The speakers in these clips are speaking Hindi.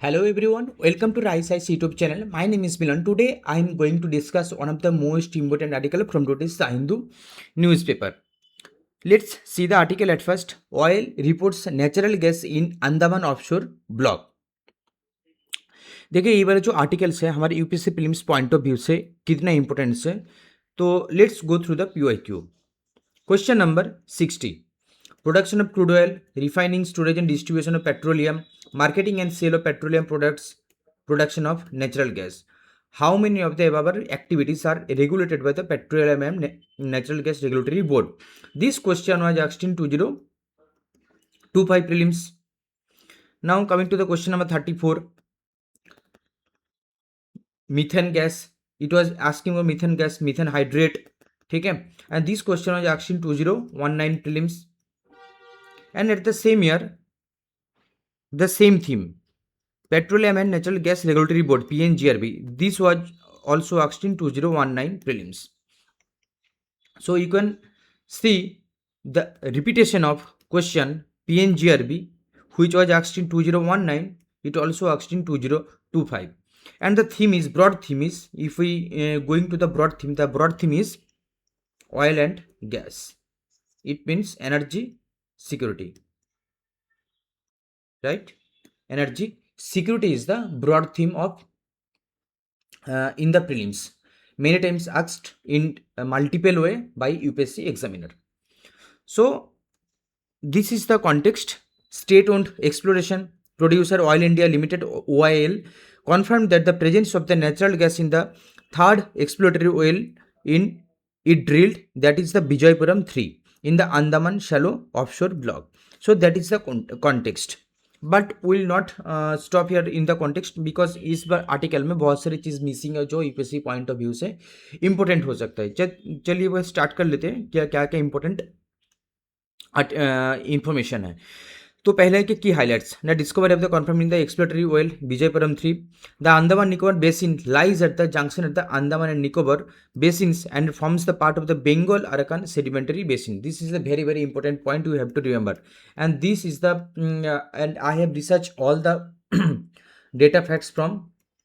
Hello everyone, welcome to Rise YouTube channel. My name is Milan. Today I am going to discuss one of the most important article from today's The Hindu newspaper. Let's see the article at first. Oil reports natural gas in Andaman offshore block. देखिए ये वाला जो आर्टिकल्स है हमारे UPSC prelims point of view से कितना इंपॉर्टेंस है, तो let's go through the PYQ. Question number 60. Production of crude oil, refining, storage and distribution of petroleum, marketing and sale of petroleum products, production of natural gas. How many of the above activities are regulated by the Petroleum and Natural Gas Regulatory Board? This question was asked in 2025 prelims. Now coming to the question number 34. Methane gas. It was asking for methane gas, methane hydrate. ठीक है, and this question was asked in 2019 prelims. And at the same year, the same theme, Petroleum and Natural Gas Regulatory Board PNGRB, this was also asked in 2019 prelims. So you can see the repetition of question PNGRB, which was asked in 2019, it also asked in 2025. And the theme is, broad theme is, if we going to the broad theme is oil and gas. It means energy security, right? Energy security is the broad theme of in the prelims, many times asked in a multiple way by UPSC examiner. So this is the context. State-owned exploration producer Oil India Limited OIL confirmed that the presence of the natural gas in the third exploratory oil in it drilled, that is the Vijaypuram 3 in the Andaman shallow offshore block. So that is the context. But will not stop here in the context, because इस बार आर्टिकल में बहुत सारी चीज़ मिसिंग है जो यूपीएससी पॉइंट ऑफ व्यू से इंपॉर्टेंट हो सकता है. चलिए वह स्टार्ट कर लेते हैं क्या क्या क्या इंपॉर्टेंट इंफॉर्मेशन है. तो पहले के की हाइलाइट्स ना, discovery of the confirm in the exploratory oil Vijayapuram 3. The Andaman Nicobar basin lies at the junction at the Andaman and Nicobar basins and forms the part of the Bengal Arakan sedimentary basin. This is a very very important point you have to remember, and this is the and I have researched all the data facts from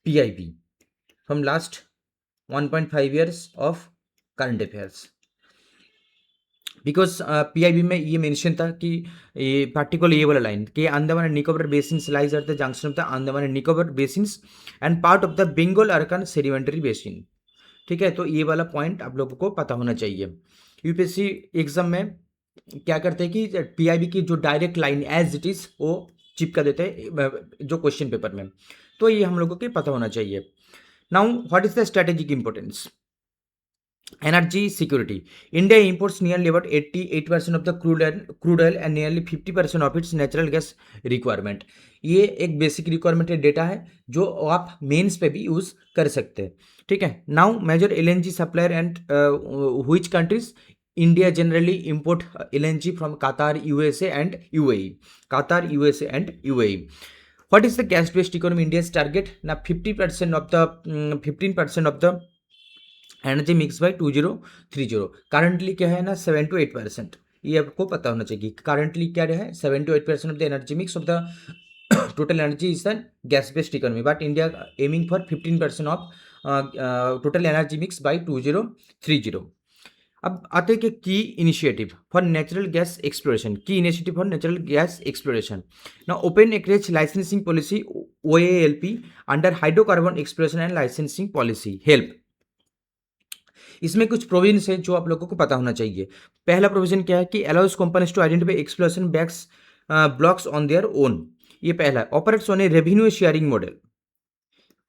PIB from last 1.5 years of current affairs. Because PIB में ये मेंशन था कि ये पार्टिकुलर ये वाला लाइन कि Andaman and Nicobar basins lies at the junction of the Andaman and Nicobar basins and part of the Bengal Arakan sedimentary basin. ठीक है, तो ये वाला पॉइंट आप लोगों को पता होना चाहिए. यूपीएससी एग्जाम में क्या करते हैं कि PIB की जो direct line as it is वो चिपका देते हैं जो क्वेश्चन पेपर में, तो ये हम लोगों को पता होना चाहिए. Now what is the strategic importance? Energy security. India imports nearly about 88% of the crude oil and nearly 50% of its natural gas requirement. ये एक बेसिक रिक्वायरमेंट डेटा है जो आप मेंस पे भी यूज कर सकते हैं. ठीक है, now major LNG supplier and which countries? India generally import LNG from Qatar, USA and UAE. Qatar, USA and UAE. What is the gas-based economy India's target? Now 50% of the 15% of the energy mix by 2030. Currently क्या है ना 7 to 8%. ये आपको पता होना चाहिए. करंटली क्या है 7 to 8% of the energy mix of the total energy is the gas based economy, but India aiming for 15% of total energy mix by 2030. अब आते हैं कि key initiative for natural gas exploration. Key initiative for natural gas exploration. ना open acreage licensing policy OALP under hydrocarbon exploration and licensing policy help. इसमें कुछ प्रोविजन है जो आप लोगों को पता होना चाहिए. पहला प्रोविजन क्या है कि allows companies to identify exploration backs blocks on their own. ये पहला. Operates on a revenue sharing model.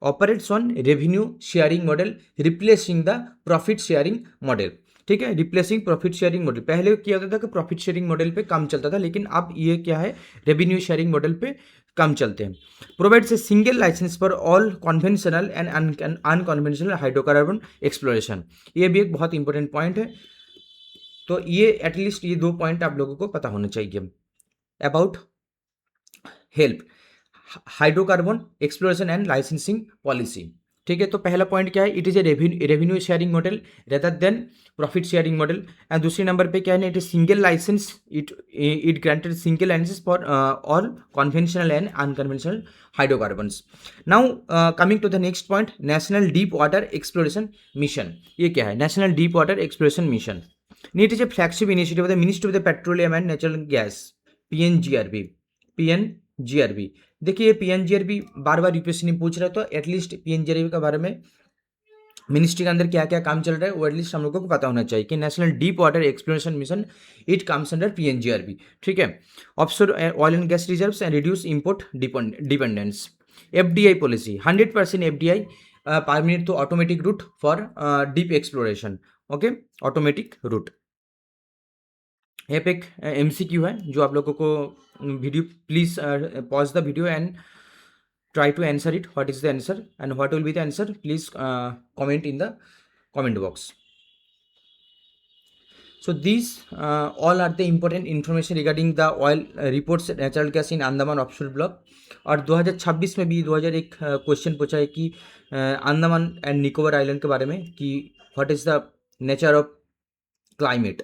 Operates on revenue sharing model replacing the profit sharing model. ठीक है, रिप्लेसिंग प्रॉफिट शेयरिंग मॉडल. पहले क्या होता था कि प्रॉफिट शेयरिंग मॉडल पे काम चलता था, लेकिन अब ये क्या है रेवेन्यू शेयरिंग मॉडल पे काम चलते हैं. Provides a single licence for all conventional and unconventional hydrocarbon exploration. ये भी एक बहुत इंपॉर्टेंट पॉइंट है. तो ये एटलीस्ट ये 2 पॉइंट आप लोगों को पता होना चाहिए about help hydrocarbon exploration and licensing policy. ठीक है, तो पहला पॉइंट क्या है, it is a revenue sharing model rather than profit sharing model. And दूसरे नंबर पे क्या है, it is single licence, it granted single licence for all conventional and unconventional hydrocarbons. Now coming to the next point, national deep water exploration mission. ये क्या है, national deep water exploration mission, it is a flagship initiative of the ministry of the petroleum and natural gas, PNGRB. PNGRB, देखिए पीएनजीआरबी बार बार यूपीएससी ने पूछ रहा है, तो एटलीस्ट पीएनजीआरबी के बारे में मिनिस्ट्री के अंदर क्या क्या काम चल रहा है वो एटलीस्ट हम लोगों को पता होना चाहिए कि national deep water exploration mission, it comes under PNGRB. ठीक है, offshore oil and gas reserves and reduce import dependence. FDI policy, 100% FDI permit to automatic route for deep exploration. Okay, automatic route. यहाँ पे एक एमसीक्यू है जो आप लोगों को video, please pause the video and try to answer it, what is the answer and what will be the answer, please comment in the comment box. So these all are the important information regarding the oil reports natural gas in Andaman offshore block. और 2026 में भी 2001 क्वेश्चन पूछा है कि अंडमान एंड निकोबार आइलैंड के बारे में कि what is the nature of climate,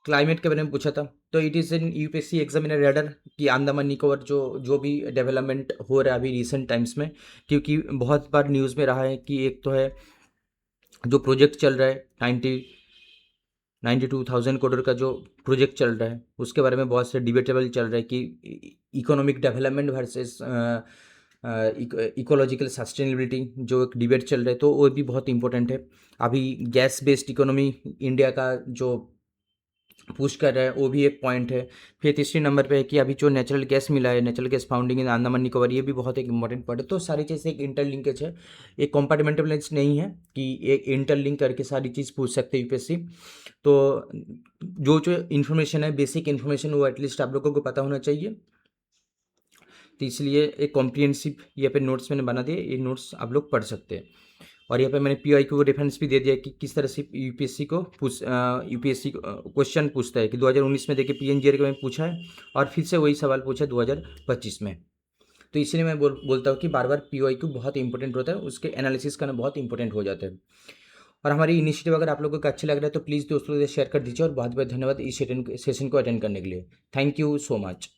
climate के बारे में पूछा था। तो it is in UPSC examiner raider कि अंडमान निकोबार जो भी डेवलपमेंट हो रहा है अभी रिसेंट टाइम्स में, क्योंकि बहुत बार न्यूज़ में रहा है कि एक तो है जो प्रोजेक्ट चल रहा है 92,000 करोड़ का जो प्रोजेक्ट चल रहा है, उसके बारे में बहुत से डिबेटेबल चल रहा है कि economic development versus ecological sustainability, जो एक डिबेट चल रहा है, तो वो भी बहुत इंपॉर्टेंट है। अभी गैस बेस्ड इकोनॉमी इंडिया का जो पुश कर रहा है वो भी एक पॉइंट है। फिर तीसरे नंबर पे है कि अभी जो नेचुरल गैस मिला है, नेचुरल गैस फाउंडिंग इन अंडमान निकोबार, ये भी बहुत एक इंपॉर्टेंट पॉइंट है। तो सारी चीज़ें एक इंटरलिंकेज है, एक कंपार्टमेंटलाइज नहीं है कि एक इंटरलिंक करके सारी चीज़ पूछ सकते हैं यूपीएससी। तो जो इन्फॉर्मेशन है, बेसिक इन्फॉर्मेशन, वो एटलीस्ट आप लोगों को पता होना चाहिए। तो इसलिए एक कॉम्प्रिहेंसिव यहाँ पे नोट्स मैंने बना दिए, ये नोट्स आप लोग पढ़ सकते हैं। और यहाँ पे मैंने पीआईक्यू को रेफरेंस भी दे दिया कि किस तरह से यूपीएससी क्वेश्चन पूछता है कि 2019 में देखिए पीएनजीआरबी में पूछा है और फिर से वही सवाल पूछा है 2025 में। तो इसलिए मैं बोलता हूँ कि बार बार पीआईक्यू बहुत इंपॉर्टेंट होता है, उसके एनालिसिस करना बहुत इंपॉर्टेंट हो जाता है। और हमारी इनिशिएटिव अगर आप लोगों को अच्छा लग रहा है तो प्लीज़ दोस्तों के साथ शेयर कर दीजिए, और बहुत बहुत धन्यवाद इस सेशन को अटेंड करने के लिए। Thank you so much.